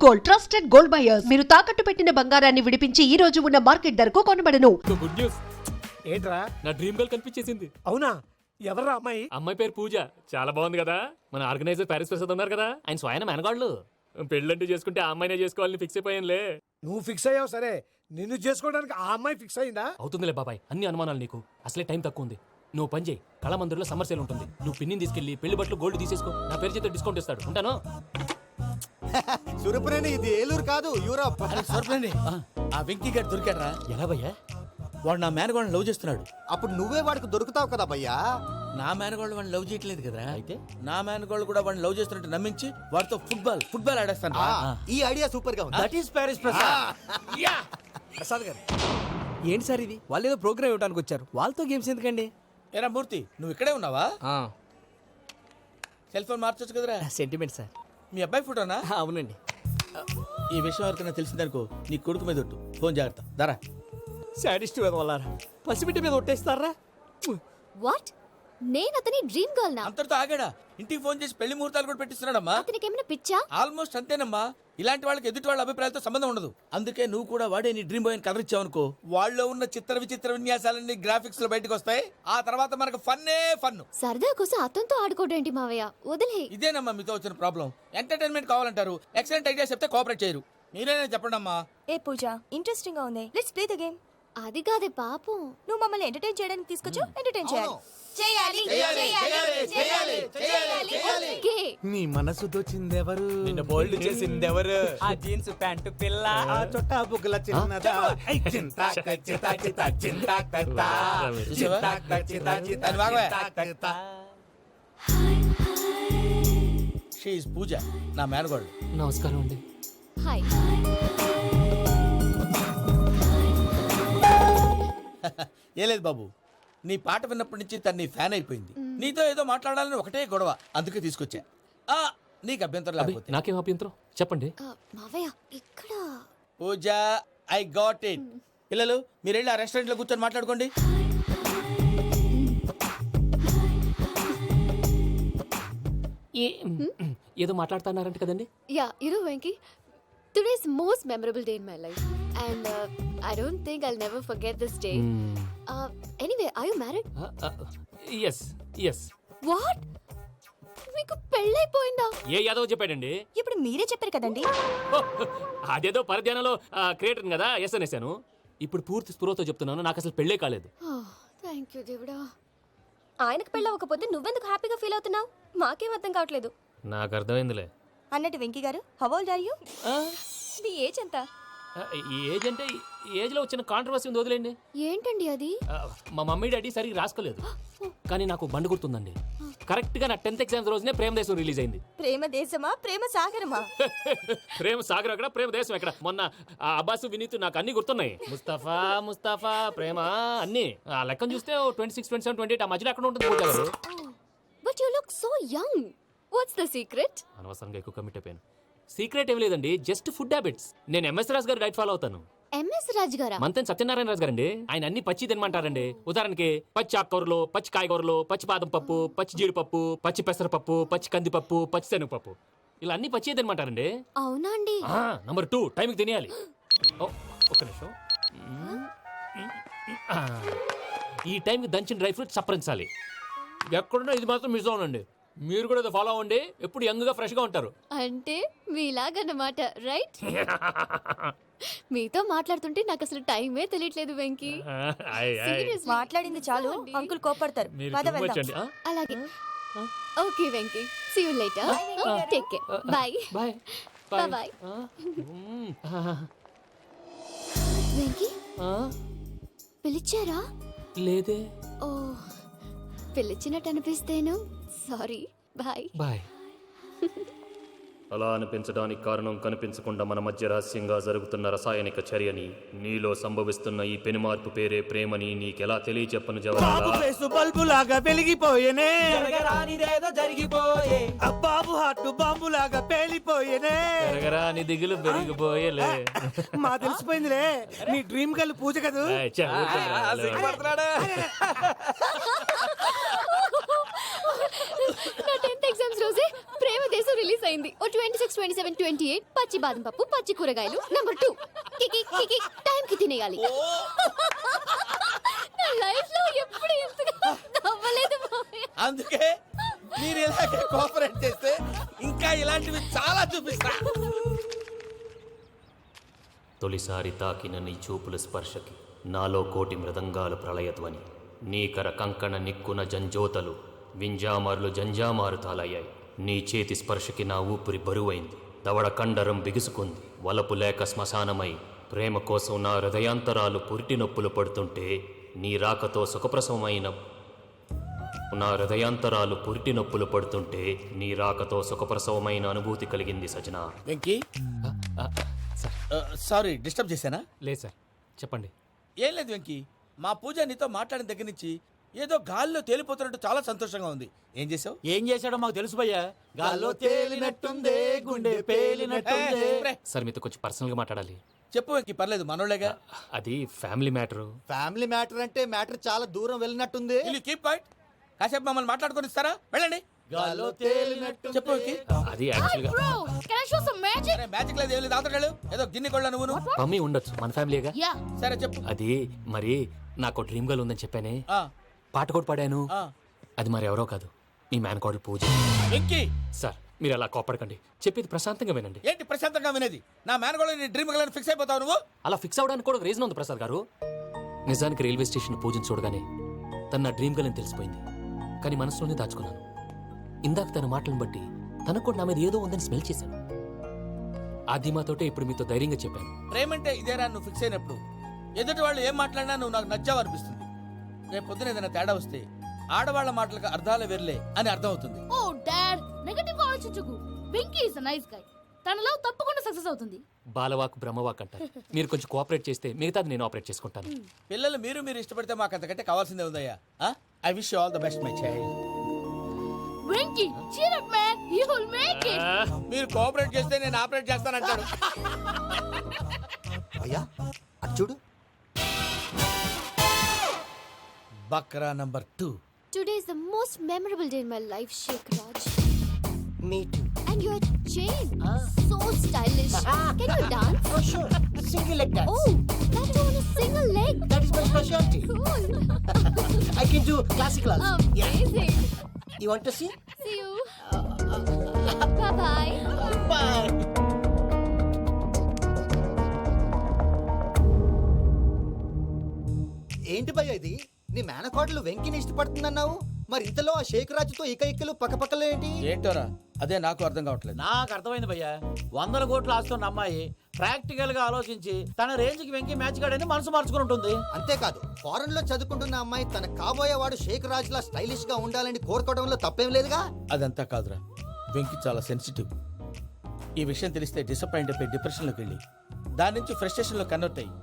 Gold, trusted gold buyers. మీరు తాకట్టు పెట్టిన బంగారాన్ని విడిపించి ఈ రోజు ఉన్న మార్కెట్ ధరకు కొనబడను. Good news. ఏంట్రా? నా డ్రీమ్ గర్ల్ కనిపించేసింది. అవునా? ఎవరా అమ్మాయి? అమ్మాయి పేరు పూజ. చాలా బాగుంది కదా. మన ఆర్గనైజర్ ప్యారిస్ ప్రసాద్ ఉన్నారు కదా, ఆయన స్వయం మెనగాళ్ళు. పెళ్ళంటూ చేసుకుంటే ఆ అమ్మాయినే చేసుకోవాలని ఫిక్స్ అయిపోయానులే. నువ్వు ఫిక్స్ అయ్యావు సరే, నిన్ను చేసుకోవడానికి ఆ అమ్మాయి ఫిక్స్ అయిందా? అవుతుందిలే బాబాయ్, అన్ని అనుమానాలు నీకు. అసలే టైం తక్కువ ఉంది. నువ్వు పని చేయి, కళామందిర్లో సమ్మర్ సేల్ ఉంటుంది. నువ్వు పిన్నిని తీసుకెళ్లి పెళ్లి బట్టలు గోల్డ్ తీసేసుకో. నా పేరు చేత డిస్కౌంట్ ఇస్తాడు. ఉంటాను. సురపురేని ఇది ఏలూరు కాదు, యూరోప్. సురపురేని ఆ వెంకీ గారు దొరికాడరా? ఎలా భయ్యా? వాడు నా మేనగోళ్ళని లవ్ చేస్తున్నాడు. అప్పుడు నువ్వే వాడికి దొరుకుతావు కదా భయ్యా. నా మేనగోళ్ళు వాడిని లవ్ చేయట్లేదు కదరా. అయితే నా మేనగోళ్ళు కూడా వాడిని లవ్ చేస్తున్నట్టు నమ్మించి వాడితో ఫుట్బాల్ ఆడేస్తాను. ఈ ఐడియా సూపర్ గా ఉంది. That is Paris Prasad. Prasad గారు ఏంటి సార్ ఇది? వాళ్ళు ఏదో ప్రోగ్రామ్ ఇవ్వడానికి వచ్చారు, వాళ్ళతో గేమ్స్ ఎందుకండి? ఏరా మూర్తి, నువ్వు ఇక్కడే ఉన్నావా? సెల్ ఫోన్ మార్చొచ్చు కదరా. Sentiment sir. మీ అబ్బాయి ఫోటోనా? అవునండి. ఈ విషయం ఎవరికైనా తెలిసిందనుకో నీ కొడుకు మీద ఒట్టు. ఫోన్ జాగ్రత్త. దారా. సాడిస్ట్ మీద వాళ్ళారా? పసిబిడ్డ మీద ఒట్టేస్తారా? వాట్? నేను అతని డ్రీమ్ గర్ల్ నా? అంతటితో ఆగాడా? ఇంటికి ఫోన్ చేసి పెళ్లి ముహూర్తాలు కూడా పెట్టిస్తున్నాడమ్మా. అతనికి ఏమైనా పిచ్చా? ఆల్మోస్ట్ అంతేనమ్మా. ఇలాంటి వాళ్ళకి ఎదుటి వాళ్ళ అభిప్రాయాలతో సంబంధం ఉండదు. అందుకే నువ్వు కూడా వాడే నీ డ్రీమ్ బాయ్ అని కవర్ ఇచ్చావనుకో, వాళ్ళలో ఉన్న చిత్ర విచిత్ర విన్యాసాలన్నీ గ్రాఫిక్స్ లో బయటకు వస్తాయి. ఆ తర్వాత మనకు ఫన్నే ఫన్. సరదా కోసం అతనితో ఆడుకోవడేంటి మావయ్య? వదిలే. ఇదేనమ్మా మీతో వచ్చిన ప్రాబ్లం. ఎంటర్టైన్మెంట్ కావాలంటారు, ఎక్సలెంట్ ఐడియా చెప్తే కోఆపరేట్ చేయరు. మీరేనే చెప్పండి అమ్మా. ఏ పూజ, ఇంట్రెస్టింగ్ గా ఉంది, లెట్స్ ప్లే ద గేమ్. అది కాదే పాపం. నువ్వు మమ్మల్ని ఎంటర్టైన్ చేయడానికి తీసుకొచ్చు, ఎంటర్టైన్ చేయాలి. ఓకే. నీ మనసు దోచిందెవరు? నిన్ను బోల్డ్ చేసిందెవరు? ఆ జీన్స్ ప్యాంటు పిల్ల, ఆ చుట్టా బుగ్గల చిన్నదా. షీ ఇస్ పూజ, నా మేనగోళ్ళు. నమస్కారం అండి. హాయ్. ఏ లేదు బాబు, నీ పాట విన్నప్పటి నుంచి తను నీ ఫ్యాన్ అయిపోయింది. నీతో ఏదో మాట్లాడాలని ఒకటే గొడవ, అందుకే తీసుకొచ్చా. నీకు అభ్యంతరం లేకపోతే. నాకేం అభ్యంతరం చెప్పండి. మావయ్య ఇక్కడ. పూజ, ఐ గాట్ ఇట్. పిల్లలు మీరు వెళ్ళి ఆ రెస్టారెంట్ లో కూర్చొని మాట్లాడుకోండి. ఏదో మాట్లాడుతున్నారంట కదండి. Yeah, you know Venky, today's most memorable day in my life and I don't think I'll never forget this day. Anyway, are you married? yes. What? మీకు పెళ్ళైపోయిందా? ఏ యాదవ్ చెప్పాడండి? ఇప్పుడు మీరే చెప్పారు కదండి. అదేదో పరధ్యానంలో క్రియేటర్ కదా ఎస్ అనేసాను. ఇప్పుడు పూర్తి స్పృహతో చెప్తున్నాను, నాకు అసలు పెళ్ళే కాలేదు. థ్యాంక్ యూ దేవుడా. ఆయనకు పెళ్ళవకపోతే నువ్వెందుకు హ్యాపీగా ఫీల్ అవుతున్నావు? మాకేం అర్థం కావట్లేదు. నాకు అర్థమైందిలే. అన్నట్టు వెంకీ గారు, హౌ ఓల్డ్ ఆర్ యు? మీ ఏజ్ ఎంత? ఏజ్ అంటే ఏజ్ లో వచ్చిన కాంట్రవర్సీ ఉంది, వదిలేండి. ఏంటండి అది? మా మమ్మీ డాడీ సరిగ్గా రాసుకోలేదు, కానీ నాకు బండి గుర్తుందండి. కరెక్ట్ గా నా 10th ఎగ్జామ్స్ రోజునే ప్రేమ దేశం రిలీజ్ అయింది. ప్రేమ దేశమా, ప్రేమ సాగరమా? ప్రేమ సాగర్ ఎక్కడ, ప్రేమ దేశం ఎక్కడ? మొన్న అబ్బాసు వినీత్ నాకు అన్ని గుర్తున్నాయి. ముస్తఫా ప్రేమ అన్ని ఆ లెక్కను చూస్తే 26, 27, 28 ఆ మధ్యలో ఎక్కడ ఉంటుంది పూజ గారు? But you look so young. What's the secret? అనవసరంగా ఎక్కువ కమిట్ అయిపోయాను. సీక్రెట్ ఏం లేదండి, జస్ట్ ఫుడ్ హ్యాబిట్స్. నేను ఎంఎస్ రాజు గారు డైట్ ఫాలో అవుతాను. ఎంఎస్ రాజ్ గారా? మంతెన్ సత్యనారాయణ రాజు గారండి. ఆయన అన్ని పచ్చి తినమంటారండి. ఉదాహరణకి పచ్చి ఆకుకూరలు, పచ్చి కాయగూరలు, పచ్చి బాదం పప్పు, పచ్చి జీడిపప్పు, పచ్చి పెసరపప్పు, పచ్చి కందిపప్పు, పచ్చి శనగపప్పు, ఇలా అన్ని పచ్చి తినమంటారండి. అవునా అండి? నంబర్ 2, టైంకి తినేయాలి. ఒక్క నిమిషం. ఈ టైంకి దంచిన డ్రై ఫ్రూట్స్ సప్పరించాలి. ఎక్కడున్నా ఇది మాత్రం మిస్ అవునండి. మీరు కూడా ఇది ఫాలో అవ్వండి, ఎప్పుడు యంగ్ గా ఫ్రెష్ గా ఉంటారు. అంటే మీలాగన్నమాట, రైట్? మీతో మాట్లాడుతుంటే నాకు అసలు టైమే తెలియట్లేదు వెంకీ. మాట్లాడింది చాలు, అంకుల్ కోపడతారు. పద వెళ్దాం. అలాగే. Okay Venky, see you later. Take care. Bye. Bye. Venky, పిలిచారా? లేదే. ఓ, పిలిచినట్టు అనిపిస్తేను సారీ. బాయ్. అలా అనిపించడానికి కారణం కనిపించకుండా మన మధ్య రహస్యంగా జరుగుతున్న రసాయనిక చర్యని, నీలో సంభవిస్తున్న ఈ పెనుమార్పు పేరే ప్రేమని నీకెలా తెలియచెప్పను జవరాలా? బల్బులాగా వెలిగిపోయేనే, జరిగిపోయే బాబు హార్ట్ బాంబులాగా పేలిపోయేనే. నీ దిగులు పెరిగిపోయేలే. మా తెలిసిపోయిందిలే, నీ డ్రీమ్ గర్ల్ పూజ కదా. నా 10th ఎగ్జామ్స్ రోజే ప్రేమ డేస్ రిలీజ్ అయింది. ఓ 26, 27, 28 పచ్చి బాదం పప్పు, పచ్చి కూరగాయలు. నెంబర్ 2 కికి కికి టైం కి తినేయాలి. నా లైఫ్ లో ఎప్పుడు ఇంతగా నవ్వలేదు మామయ్య. అందుకే మీరు ఇలాగే కోఆపరేట్ చేస్తే ఇంకా ఇలాంటివి చాలా చూపిస్తా. తొలిసారి తాకిన నీ చూపుల స్పర్శకి నాలో కోటి మృదంగాల ప్రళయధ్వని, నీకర కంకణ నిక్కున జంజోతలు వింజామారులు జంజామారు తాలయ్యాయి. నీ చేతి స్పర్శకి నా ఊపిరి బరువైంది, దవడ కండరం బిగుసుకుంది. వలపు లేక శ్మశానమై ప్రేమ కోసం నా హృదయాంతరాలు పురిటి నొప్పులు పడుతుంటే నీ రాకతో సుఖప్రసవమైన నా హృదయాంతరాలు పురిటి నొప్పులు పడుతుంటే నీ రాకతో సుఖప్రసవమైన అనుభూతి కలిగింది సజనా. వెంకీ సారీ డిస్టర్బ్ చేశానా? లేదు సార్, చెప్పండి. ఏం లేదు వెంకీ, మా పూజ నీతో మాట్లాడిన దగ్గర నుంచి ఏదో గాల్లో తేలిపోతున్నట్టు చాలా సంతోషంగా ఉంది. ఏం చేసావు? ఏం చేశాడో మాకు తెలుసు భయ్యా. గాల్లో తేలినట్టుందే, గుండె పేలినట్టుందే. సార్ మీతో కొంచెం పర్సనల్గా మాట్లాడాలి. చెప్పు వెంకీ, పర్లేదు మనోళ్ళేగా. అది ఫ్యామిలీ మ్యాటరు. ఫ్యామిలీ మ్యాటర్ అంటే మ్యాటర్ చాలా దూరం వెళ్ళినట్టుంది. Will you keep quiet? కాసేపు మమ్మల్ని మాట్లాడుకొని ఇస్తారా? వెళ్ళండి. గాల్లో తేలినట్టు చెప్పు వెంకీ. అది యాక్చువల్గా Bro, can I show some magic? అరే మ్యాజిక్ లేదు, ఏం లేదు, అవతలకెళ్ళు. ఏదో గిన్నె కొళ్ళ నువ్వును. మమ్మీ ఉండొచ్చు, మన ఫ్యామిలీగా. Yeah. సరే చెప్పు. అది మరి నాకు డ్రీమ్ గర్ల్ ఉందని చెప్పానే, ఆ, పాట కూడా పాడాను. ఆ. అది మరి ఎవరో కాదు, మీ మేనకోడలు పూజ. వెంకీ సార్ మీరు అలా కోపడకండి, చెప్పేది ప్రశాంతంగా వినండి. ఏంటి ప్రశాంతంగా వినేది? నా మేనగోళ్ళ నీ డ్రీమ్ గలని ఫిక్స్ అయిపోతావు నువ్వు. అలా ఫిక్స్ అవడానికి కూడా ఒక రీజన్ ఉంది ప్రసాద్ గారు. నిజానికి రైల్వే స్టేషన్ పూజను చూడగానే తన నా డ్రీమ్ గర్ల్ అని తెలిసిపోయింది, కానీ మనసులోనే దాచుకున్నాను. ఇందాక తన మాటలను బట్టి తనకు కూడా నా మీద ఏదో ఉందని స్మెల్ చేశాను. ఆ ధీమాతోటే ఇప్పుడు మీతో ధైర్యంగా చెప్పాను. ప్రేమంటే ఇదేరా నువ్వు ఫిక్స్ అయినప్పుడు ఎదుటి వాళ్ళు ఏం మాట్లాడినా నువ్వు నాకు నచ్చావు అనిపిస్తుంది. రేపు పొద్దున ఏదైనా తేడా వస్తే ఆడవాళ్ల మాటలకు అర్థాలు వెర్లే అని అర్థం అవుతుంది. ఓ డాడ్, నెగటివ్ ఆలోచించకు. Venky is nice guy. తన లవ్ తప్పకుండా సక్సెస్ అవుతుంది. బాలవాక్ బ్రహ్మవాక్ అంటారు. మీరు కొంచెం కోఆపరేట్ చేస్తే మిగతాది నేను ఆపరేట్ చేసుకుంటాను. పిల్లలు మీరు ఇష్టపడితే మాకు అంతకంటే కావాల్సిందే ఉందయ్యా. I wish all the best my child. Venky, cheer up man, you will make it. మీరు కోఆపరేట్ చేస్తే నేను ఆపరేట్ చేస్తానంటాడు. అయ్యా అటు చూడు. Bakra number 2. Today is the most memorable day in my life, Sheikh Raj. Me too. And your chain, so stylish. Can you dance? Oh sure. Single leg dance. Oh, that too on a single leg. That is my specialty. Cool. I can do classical also. Amazing. You want to see? See you. Bye-bye. Bye. ఏంటి భయ్య ఇది? నీ మేనకోడలు వెంకిని ఇష్టపడుతుందన్నావు, మరి ఇంతలో ఆ షేక్ రాజుతో ఇకలు పక్కపక్కలు ఏంటి? ఏంటోరా అదే నాకు అర్థం కావట్లేదు. నాకు అర్థమైంది భయ్యా. 100 కోట్లు ఆస్తున్న అమ్మాయి ప్రాక్టికల్ గా ఆలోచించి తన రేంజ్ కి వెంకీ మ్యాచ్ గాడని మనసు మార్చుకుని ఉంటుంది. అంతేకాదు, ఫారెన్ లో చదువుకుంటున్న అమ్మాయి తన కాబోయేవాడు షేక్ రాజులా స్టైలిష్ గా ఉండాలని కోరుకోవడంలో తప్పేం లేదుగా. అదంతా కాదురా, వెంకీ చాలా సెన్సిటివ్. ఈ విషయం తెలిస్తే డిసప్పాయింట్ అయిపోయి డిప్రెషన్లోకి వెళ్ళి దాని నుంచి ఫ్రస్ట్రేషన్లో కన్వర్ట్ అయ్యి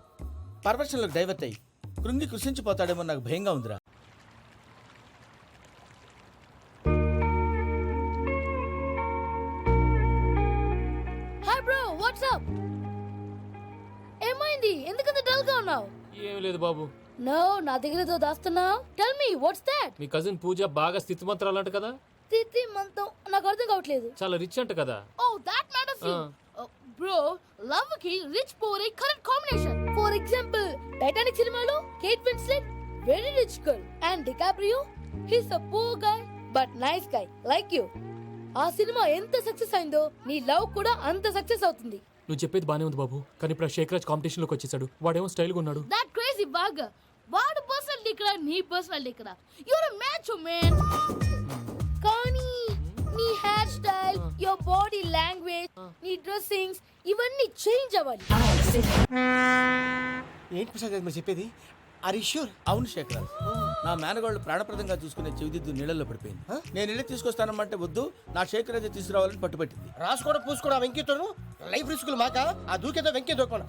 పర్వర్షన్లోకి డైవర్ట్ అయ్యి కృంగి కృషించిపోతాడేమో నాకు భయంగా ఉందిరా. Hi bro, what's up? ఏమైంది? ఎందుకంత డల్ గా ఉన్నావు? ఏం లేదు బాబు. నో, నా దగ్గర ఏదో దాస్తున్నావు. Tell me what's that? మీ కజిన్ పూజ బాగా స్థితిమంతరాలు అంట కదా. తిత్తి మంతం నాకు అర్థం కావట్లేదు. చాలా రిచ్ అంట కదా. Oh that matters you. Bro, love కి rich poor a correct combination. For example, Titanic సినిమాలో Kate Winslet very rich girl and DiCaprio he's a poor guy but nice guy like you. ఆ సినిమా ఎంత success అయిందో నీ love కూడా అంత success అవుతుంది. నువ్వు చెప్పేది బానే ఉంది బాబు, కానీ ఇప్పుడు శేఖ్ రాజ్ కాంపిటీషన్ లోకి వచ్చేసాడు. వాడేమో స్టైల్ గా ఉన్నాడు. దట్ క్రేజీ బాగ్. వాడు పర్సనాలిటీ ఇక్కడ, నీ పర్సనాలిటీ ఇక్కడ. You're a match man. కానీ నీ hair style, your body language, నీ డ్రెస్సింగ్స్ ఇవన్నీ చేంజ్ అవ్వాలి. ఏంటి ప్రసాద్ గారు మీరు చెప్పేది? Are you sure? అవును శేఖర్, నా మేనగోళ్ళు ప్రాణప్రదంగా చూసుకునే చెవిదిద్దు నీళ్ళల్లో పడిపోయింది. నేను ఇల్లు తీసుకొస్తానమ్మంటే వద్దు, నా శేఖర్ అయితే తీసుకురావాలని పట్టుబట్టింది. రాసుకోవడం పూసుకోవడం వెంకీతోను లైఫ్ రిస్కులు మాక. ఆ దూకేదో వెంకీ దూకోండి.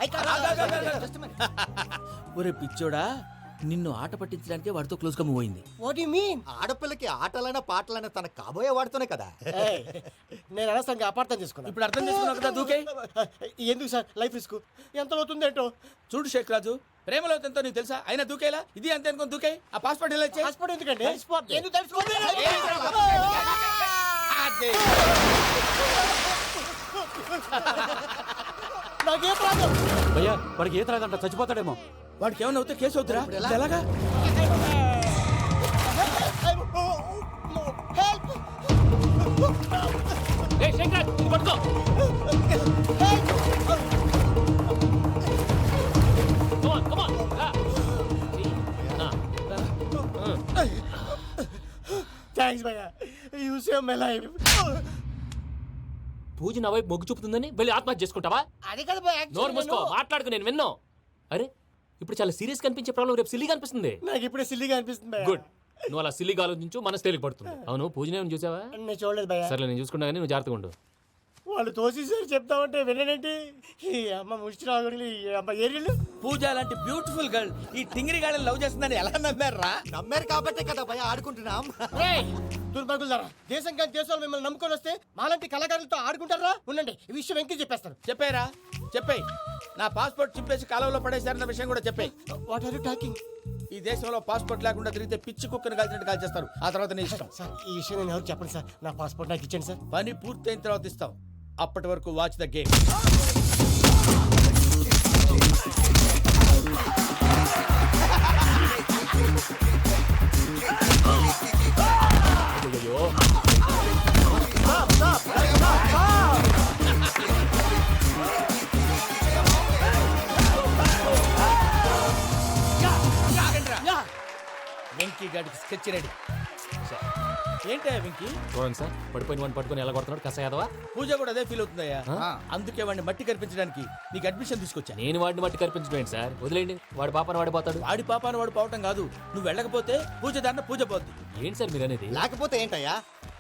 ఒరే పిచ్చోడా, నిన్ను ఆట పట్టించడానికి వాడితో క్లోజ్ గా మూవ్ అయింది. What you mean? ఆడపిల్లకి ఆటలైనా పాటలైనా తన కాబోయే వాడుతూనే కదా. నేను అనవసరంగా అపార్థం చేసుకున్నా. ఇప్పుడు అర్థం చేసుకున్నావు కదా, దూకే. ఎందుకు సార్ లైఫ్ రిస్క్? ఎంత అవుతుంది ఏంటో చూడు శేఖ్ రాజు, ప్రేమలో ఎంతో నీకు తెలుసా? అయినా దూకేలా? ఇది అంతే అనుకుని దూకే. ఆ పాస్పోర్ట్ ఇలా ఇచ్చే. పాస్పోర్ట్ ఎందుకండి? ఎందుకు తెలుసుకో? నాకేం రాదు. భయ్యా వాడికి ఈత రాదంట, చచ్చిపోతాడేమో. వాడికి ఏమైనా అవుతే కేసు అవుతురా? ఎలాగా? థ్యాంక్స్ భయ్యా, యూ సేవ్ మై లైఫ్. పూజ నా వైపు మొగ్గు చూపుతుందని వెళ్ళి ఆత్మహత్య చేసుకుంటావా? అది కదా భయ్యా, నోరు మూసుకో, మాట్లాడుకు, నేను విన్నో. అరే ఇప్పుడు చాలా సీరియస్ కనిపించే ప్రాబ్లం రేపు సిల్లీగా అనిపిస్తుంది. నాకు ఇప్పుడే సిల్లిగా అనిపిస్తుంది భయ్యా. గుడ్, నువ్వు అలా సిల్లీగా ఆలోచించు, మనసు తేలిక పడుతుంది. అవును పూజనే చూసావా? నేను చూడలేదు భయ్యా. సరే నేను చూసుకుంటా కానీ నువ్వు జాగ్రత్తగా ఉండు. వాళ్ళు తోసేసారు చెప్తామంటే విననేంటి? ఈ అమ్మ ముష్టి రాగుడి, ఈ అమ్మ ఏరియలు. పూజ లాంటి బ్యూటిఫుల్ గర్ల్ ఈ టింగిరి గాడిని లవ్ చేస్తుందని ఎలా నమ్మారా? నమ్మారు కాబట్టే కదా భయ ఆడుకుంటున్నాం. దుర్భగులారా, దేశం కానీ దేశాలు మిమ్మల్ని నమ్ముకొని వస్తే మాలాంటి కళాకారులతో ఆడుకుంటారా? ఉండండి, ఈ విషయం వెంకీ చెప్పేస్తాను. చెప్పారా? చెప్పాయి. నా పాస్పోర్ట్ చింపేసి కాలంలో పడేశారన్న విషయం కూడా చెప్పాయి. What are you talking? ఈ దేశంలో పాస్పోర్ట్ లేకుండా తిరిగితే పిచ్చి కుక్కను కాల్చినట్టు కాల్చేస్తారు. ఆ తర్వాత నీ ఇష్టం. సార్ ఈ విషయం నేను ఎవరు చెప్పండి సార్. నా పాస్పోర్ట్ నాకు ఇచ్చేయండి సార్. పని పూర్తయిన తర్వాత ఇస్తాం. అప్పటి వరకు వాచ్ ద గేమ్. వెంకీ గాడికి స్కెచ్ రెడీ. ఏంటా వెంకీ? చూడండి సార్, పడిపోయిన వాడిని పట్టుకొని ఎలా కొడుతున్నాడు కసయాదవా. పూజ కూడా అదే ఫీల్ అవుతుందయ్యా. అందుకే వాడిని మట్టి కనిపించడానికి నీకు అడ్మిషన్ తీసుకొచ్చా. నేను వాడిని మట్టి కనిపించడం సార్, వదిలేండి. వాడి పాపను వాడిపోతాడు. వాడి పాపాను వాడు పోవటం కాదు, నువ్వు వెళ్ళకపోతే పూజ దాన్న పూజ పోద్ది. ఏంటి సార్ మీరు అనేది? లేకపోతే ఏంటయ్యా,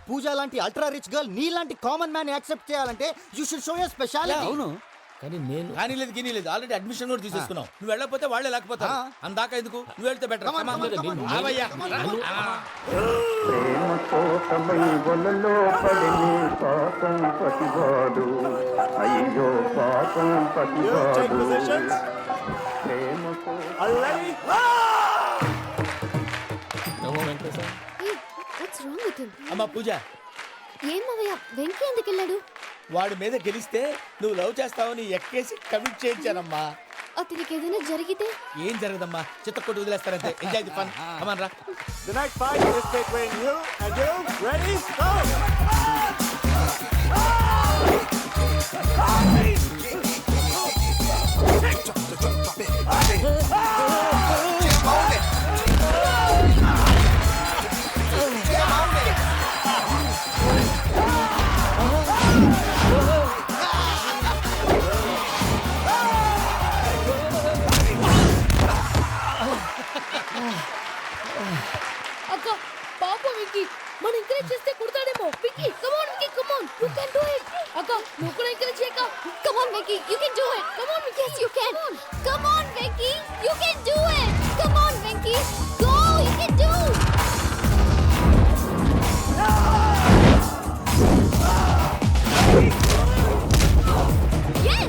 పూజ లాంటి అల్ట్రా రిచ్ గర్ల్ నీ లాంటి కామన్ మ్యాన్ యాక్సెప్ట్ చేయాలంటే you should show your speciality. అవును, కానీ నేను కానీ లేదు గిని లేదు, ఆల్రెడీ అడ్మిషన్ కూడా తీసేసుకున్నావు. నువ్వు వెళ్ళకపోతే వాళ్ళే లేకపోతారు. అందాక ఎందుకు, నువ్వు వెళ్తే బెటర్. ప్రేమ కోసమై వలలో పడిని పాపం పతివాడు, అయ్యో పాపం పతివాడు. ప్రేమ Hey, what's wrong with him? అమ్మా పూజ, ఏం మావయ్య, వెంకీ ఎందుకు వెళ్ళాడు? వాడి మీద గెలిస్తే నువ్వు లవ్ చేస్తావని ఎక్కేసి కమిట్ చేయించానమ్మా. అతనికి ఏదైనా జరిగితే? ఏం జరగదమ్మా, చిత్త కొట్టు వదిలేస్తారంతే. Enjoy the fun. కమాన్ రా. The next fight is between you and you. Ready? Go! అక్క పాపం విక్కీ, మనం ఎంకరేజ్ చేస్తే కుడతాడేమో. Vicky come on, Vicky come on, you can do it. అక్క నువ్వు కూడా ఎంకరేజ్ చేయక. Come on, Vicky, you can do it. Come on, Vicky, yes, you can. Come on, Vicky, you can do it. Come on, Vicky, go, you can do. Yes.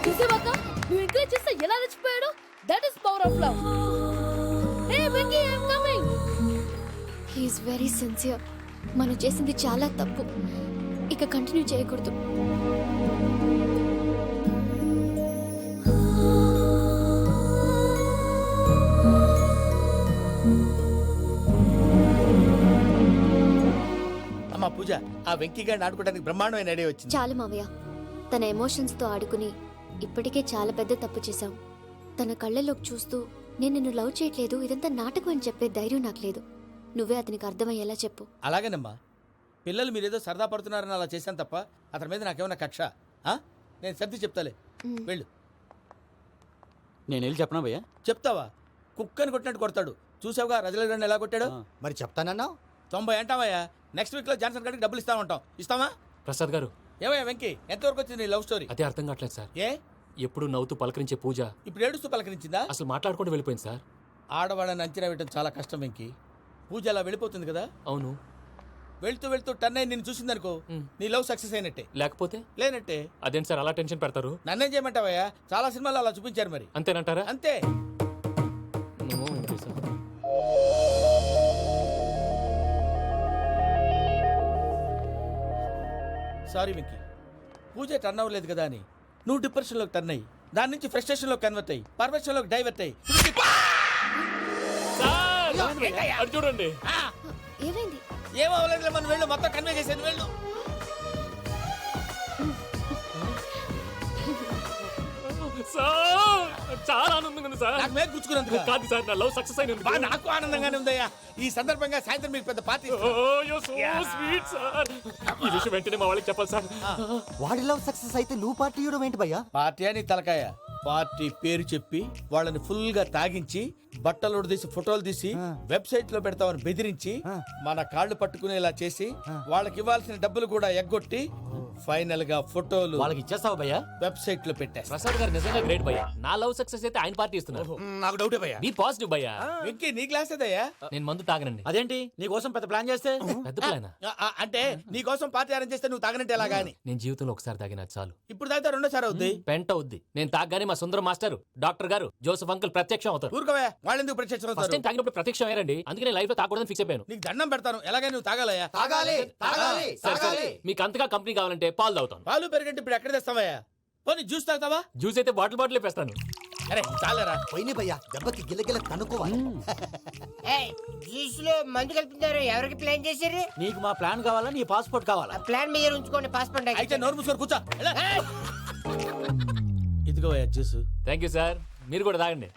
చూసావక్క, నువ్వు encourage చేస్తే ఎలా రెచ్చిపోయాడు. That is power of love. Hey Vicky, I am coming. He is very sincere. మనం చేసింది చాలా తప్పు, ఇక continue చేయకూడదు. అమ్మా పూజ, ఆ వెంకీ గారిని ఆడుకోవడానికి బ్రహ్మాండమైన ఐడియా వచ్చింది. చాలు మావయ్య, తన ఎమోషన్స్తో ఆడుకుని ఇప్పటికే చాలా పెద్ద తప్పు చేశావు. తన కళ్ళలోకి చూస్తూ నేను నిన్ను లవ్ చేయట్లేదు, ఇదంతా నాటకం అని చెప్పే ధైర్యం నాకు లేదు. నువ్వే అతనికి అర్థమయ్యేలా చెప్పు. అలాగేనమ్మా, పిల్లలు మీరేదో సరదా పడుతున్నారని అలా చేశాను తప్ప అతని మీద నాకేమన్నా కక్ష? నేను సర్ది చెప్తాలే, వెళ్ళు. నేను వెళ్ళి చెప్పనా భయ్యా? చెప్తావా? కుక్కని కొట్టినట్టు కొడతాడు. చూసావుగా రజల గడిని ఎలా కొట్టాడు? మరి చెప్తానన్నావు. 90 అంటావయ్యా. నెక్స్ట్ వీక్ లో జాన్సన్ గడికి డబ్బులు ఇస్తామంటాం. ఇస్తావా? ప్రసాద్ గారు, ఏమయ్యా వెంకీ, ఎంతవరకు వచ్చింది నీ లవ్ స్టోరీ? అదే అర్థం కావట్లేదు సార్. ఏ ఎప్పుడు నవ్వుతూ పలకరించే పూజ ఇప్పుడు ఏడుస్తూ పలకరించిందా? అసలు మాట్లాడుకుంటూ వెళ్ళిపోయింది సార్. ఆడవాళ్ళని అంచనా వేయడం చాలా కష్టం వెంకీ. పూజ అలా వెళ్ళిపోతుంది కదా. అవును. వెళ్తూ వెళ్తూ టర్న్ అయి నిన్ను చూసిందనుకో, నీ లవ్ సక్సెస్ అయినట్టే. లేకపోతే లేనట్టే. అదేంటి సార్ అలా టెన్షన్ పెడతారు? నన్నేం చేయమంటావయ్యా? చాలా సినిమాలు అలా చూపించారు మరి. అంతేనంటారా? అంతే. నో, అంతే సార్. సారీ వెంకీ, పూజ టర్న్ అవ్వలేదు కదా అని నువ్వు డిప్రెషన్లోకి టర్న్ అయ్యి దాని నుంచి ఫ్రస్ట్రేషన్లోకి కన్వర్ట్ అయ్యి పర్వర్షన్లోకి డైవర్ట్ అయ్యి సార్, అటు చూడండి. ఏమైంది? ఏమవ్వలేదు, మనం వెళ్ళు, మొత్తం కన్వే చేసేది వెళ్ళు. సార్, చాలా ఆనందంగా ఉంది సార్. నాకు మీద గుచ్చుకున్నందుకు కాదు సార్, నా లవ్ సక్సెస్ అయినందుకు. బా, నాకు ఆనందంగానే ఉందయ్యా. ఈ సందర్భంగా సాయంత్రం మీకు పెద్ద పార్టీ ఇస్తున్నా. Oh, you're so sweet, sir. ఈ విషయం వెంటనే మా వాళ్ళకి చెప్పాలి సార్. వాడి లవ్ సక్సెస్ అయితే నువ్వు పార్టీ ఇవ్వడం ఏంటి భయ్యా? పార్టీ అని తలకాయ. పార్టీ పేరు చెప్పి వాళ్ళని ఫుల్ గా తాగించి బట్టలు తీసి ఫోటోలు తీసి వెబ్సైట్ లో పెడతామని బెదిరించి మన కాళ్ళు పట్టుకునేలా చేసి వాళ్ళకి ఇవ్వాల్సిన డబ్బులు కూడా ఎగ్గొట్టి ఫైనల్ గా ఫోటోలు వాళ్ళకి ఇచ్చేస్తావు భయ్యా? వెబ్సైట్ లో పెట్టేస్తా. ప్రసాద్ గారు నిజంగా గ్రేట్ భయ్యా. నా లవ్ సక్సెస్ అయితే ఆయన పార్టీ ఇస్తున్నారు. నాకు డౌటే భయ్యా. బీ పాజిటివ్ భయ్యా. వెంకీ, నీ గ్లాస్ ఏదయ్యా? నేను మందు తాగనండి. అదేంటి నీ కోసం పెద్ద ప్లాన్ చేస్తే? పెద్ద ప్లానా? అంటే నీ కోసం పార్టీ అరేంజ్ చేస్తే నువ్వు తాగనంటే ఎలాగా అని. నేను జీవితంలో ఒకసారి తాగినా చాలు. ఇప్పుడు తాగితే రెండోసారి అవుద్ది. పెంట అవుద్ది. నేను తాగగానే మా సుందరం మాస్టర్, డాక్టర్ గారు, జోసఫ్ అంకుల్ ప్రత్యక్షం అవుతారు. ఊరుకోవా, వాళ్ళెందుకు ప్రత్యక్షం ఫస్ట్ అవుతారు? టైం తాగినప్పుడు ప్రత్యక్షం అయ్యారండి. అందుకే నేను లైఫ్ లో తాగకూడదని ఫిక్స్ అయిపోయాను. నీకు దండం పెడతాను, ఎలాగైనా నువ్వు తాగాలయ్యా. తాగాలి తాగాలి సరే, సరే. తాగాలి. మీకు అంతగా కంపెనీ కావాలంటే పాలు తాగుతాను. పాలు పెరిగంటే ఇప్పుడు ఎక్కడ తెస్తావయ్యా? పోనీ జ్యూస్ తాగుతావా? జ్యూస్ అయితే బాటిల్ వేస్తాను. అరే చాలరా. పోయిన భయ్యా, దెబ్బకి గిల్లగిల్ల తనుకోవాలి. జ్యూస్ లో మందు కలుపుతున్నారు. ఎవరికి ప్లాన్ చేశారు? నీకు మా ప్లాన్ కావాలా, నీ పాస్పోర్ట్ కావాలా? ప్లాన్ మీద ఉంచుకోండి, పాస్పోర్ట్ అయితే నోరు మూసుకొని కూర్చో. ఎలా? ఇదిగో జ్యూస్. Thank you sir. మీరు కూడా తాగండి.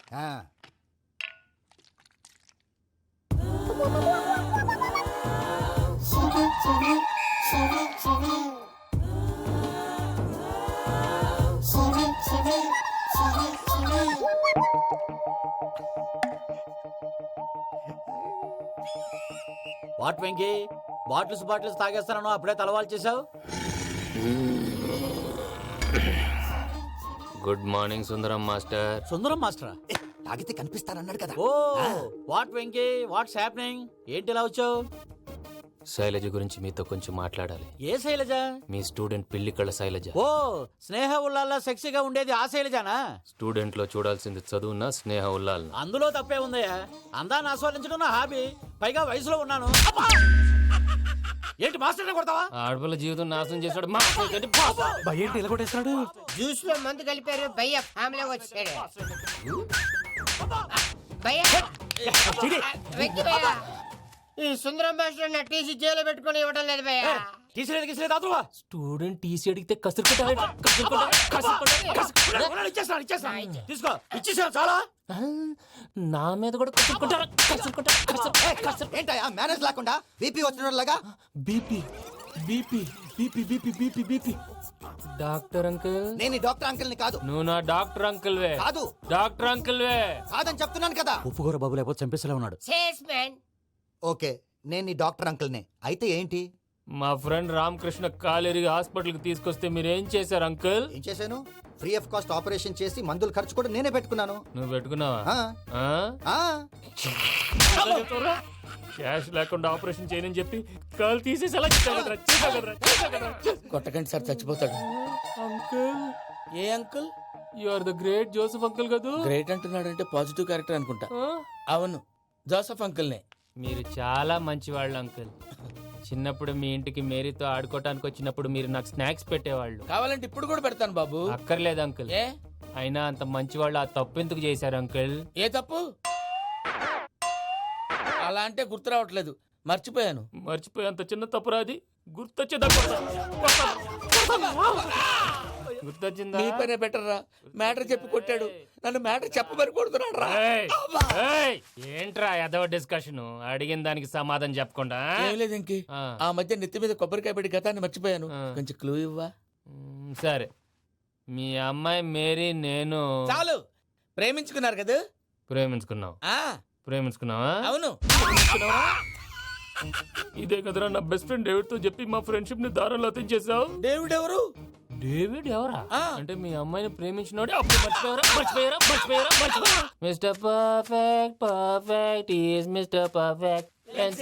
వాట్ వెంకీ, బాటిల్స్ తాగేస్తానో అప్పుడే తలవాలు చేసావు? Good morning Sundaram master. Sundaram మాస్టరా? తాగితే కనిపిస్తానన్నాడు కదా. Oh what Venky, what's happening? ఏంటి ఇలా వచ్చావు? శైలజ గురించి మీతో కొంచెం మాట్లాడాలి. ఏ శైలజ? మీ స్టూడెంట్ పిల్లి కళ్ళ శైలజ. ఓ స్నేహ ఉల్లాల్లో సెక్సీగా ఉండేది ఆ శైలజానా? స్టూడెంట్ లో చూడాల్సింది చదువున స్నేహ ఉల్లాల్. అందులో తప్పే ఉందయ్యా. అందాన్ని ఆస్వాదించడం నా హాబీ. పైగా వయసులో ఉన్నాను. అబ్బా! ఏంటి మాస్టర్ కొడతావా? ఆడపిల్ల జీవితం నాశనం చేశాడు. ఏంటి ఇలా కొట్టేస్తున్నాడు? జ్యూస్ లో మందు కలిపారు. భయ్య ఫ్యామిలీ వచ్చాడు. భయ్య వెక్కి భయ్య, ఈ సుందరం భాష నా టీసీ జైలు పెట్టుకుని ఇవ్వడం లేదు భయ్య. స్టూడెంట్ టీసీ అడిగితే తీసుకో, ఇచ్చేసా చాలా. నా మీద కూడా ఏంటయ్యా మేనేజ్ లేకుండా బీపీ వచ్చినలాగా? BP BP BP BP BP BP. Doctor uncle, నేను ఈ డాక్టర్ అంకుల్ ని కాదు. నువ్వు నా డాక్టర్ అంకుల్ వే. కాదు. డాక్టర్ అంకుల్ వే కాదని చెప్తున్నాను కదా. ఉప్పుకూర బాబు లేకపోతే చంపేసేలా ఉన్నాడు. సేల్స్మెన్. ఓకే, నేను ఈ డాక్టర్ అంకుల్ నే. అయితే ఏంటి? మా ఫ్రెండ్ రామకృష్ణ కాలేరికి హాస్పిటల్ కి తీసుకొస్తే మీరు ఏం చేశారు అంకుల్? ఏం చేశాను? ఫ్రీ ఆఫ్ కాస్ట్ ఆపరేషన్ చేసి మందుల ఖర్చు కూడా నేనే పెట్టుకున్నాను. నువ్వు పెట్టుకున్నావా? ఆ. క్యాష్ లేకుండా ఆపరేషన్ చేయనని చెప్పి కాల్ తీసేసి ఎలా కొట్టకండి సార్, చచ్చిపోతాడు. అంకుల్, ఏ uncle? You are the great Joseph uncle కదా. గ్రేట్ అంటున్నాడంటే పాజిటివ్ క్యారెక్టర్ అనుకుంటా. అవును, జోసఫ్ అంకుల్నే. మీరు చాలా మంచివాళ్ళు అంకుల్. చిన్నప్పుడు మీ ఇంటికి మేరీతో ఆడుకోవటానికి వచ్చినప్పుడు మీరు నాకు స్నాక్స్ పెట్టేవాళ్ళు. కావాలంటే ఇప్పుడు కూడా పెడతాను బాబు. అక్కర్లేదు అంకుల్. ఏ అయినా అంత మంచివాళ్ళు ఆ తప్పు ఎందుకు చేశారు అంకుల్? ఏ తప్పు? అలా అంటే గుర్తు రావట్లేదు, మర్చిపోయాను. మర్చిపోయేంత చిన్న తప్పురాది. గుర్తొచ్చిందా? నీ పనే బెటర్ రా. మ్యాటర్ చెప్పి కొట్టాడు, నన్ను మ్యాటర్ చెప్పమని కొడుతున్నాడు రా. ఏంట్రా ఎదవ డిస్కషన్? అడిగిన దానికి సమాధానం చెప్పకుండా. ఏం లేదు ఇంకి, ఆ మధ్య నెత్తి మీద కొబ్బరికాయ పెట్టి గతాన్ని మర్చిపోయాను. కొంచెం క్లూ ఇవ్వా? సరే, మీ అమ్మాయి మేరీ నేను. చాలు, ప్రేమించుకున్నారు కదా? ప్రేమించుకున్నావు ఆ, ప్రేమించుకున్నావా? అవును. ఇదే కదరా నా బెస్ట్ ఫ్రెండ్ డేవిడ్ తో చెప్పి మా ఫ్రెండ్షిప్ ని దారంలో తెంచేసావు. డేవిడ్ ఎవరు? డేవిడ్ ఎవరా? ఆ. అంటే మీ అమ్మాయిని ప్రేమించినోడే అప్పుడు మర్చిపోయారా? Mister perfect perfect is mister perfect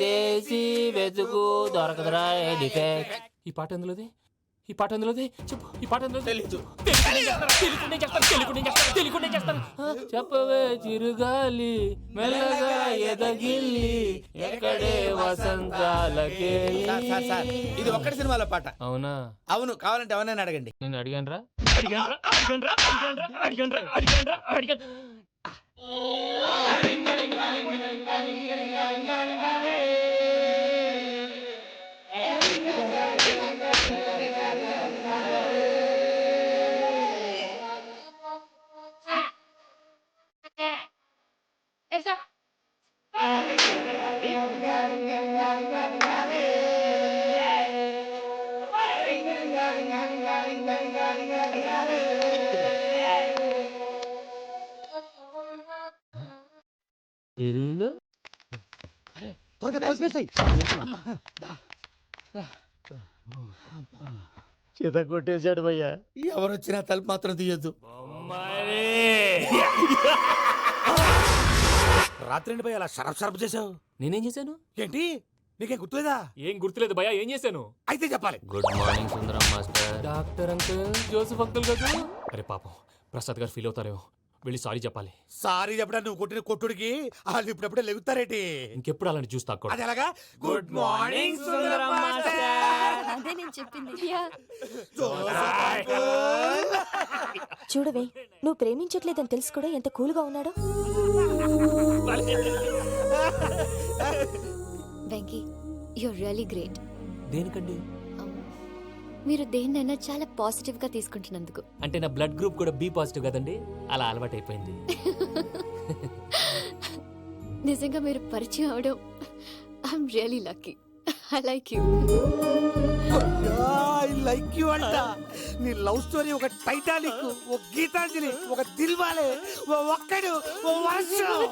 చేసి వెతుకు దొరకదురా డిఫెక్ట్. ఈ పాట ఎందులోది? చెప్పు. ఈ పాట ఎందులో? తెలీదు. తెలియకుండా చేస్తాను. చెప్పవే చిరుగాలి మెల్లగా ఎదగిల్లి ఎక్కడే వసంతాలకే. సార్, ఇది ఒక్కటి సినిమాలో పాట. అవునా? అవును, కావాలంటే ఎవరైనా అడగండి. నేను అడిగాను. కొట్టేశాడు భయ్యా. ఎవరు వచ్చినా తలుపు మాత్రం తీయొద్దు. రాత్రి భయ అలా షరఫ్ చేసావు. నేనేం చేశాను? ఏంటి నీకే గుర్తులేదా? ఏం గుర్తులేదు భయ్యా. ఏం చేశాను? అయితే చెప్పాలి. Good morning Sundaram master. Doctor uncle, Joseph uncle కదా? అరే పాపం ప్రసాద్ గారు ఫీల్ అవుతారేమో. వెళ్ళి సారీ చెప్పాలి. సారీ చెప్పడా నువ్వు కొట్టిన కొట్టుడికి వాళ్ళు ఇప్పుడప్పుడే లెగుతారేటి? ఇంకెప్పుడు అలాంటి జ్యూస్ తాక్కూడదు. అది ఎలాగా? Good morning Sundaram master. అదే నేను చెప్పింది. చూడవే, నువ్వు ప్రేమించట్లేదని తెలుసు కూడా ఎంత కూల్గా ఉన్నాడో. Venky, you're really great. దేనికండి? మీరు దేన్నైనా చాలా పాజిటివ్ గా తీసుకుంటున్నందుకు. అంటే నా బ్లడ్ గ్రూప్ కూడా బి పాజిటివ్ కదండి, అలా అలవాటు అయిపోయింది. నిజంగా మీరు పరిచయం అవడం I'm really lucky. I like you. I like you అంట. నీ లవ్ స్టోరీ ఒక టైటానిక్, ఒక గీతాంజలి, ఒక దిల్వాలే, ఓ ఒక్కడు, ఓ వర్షం.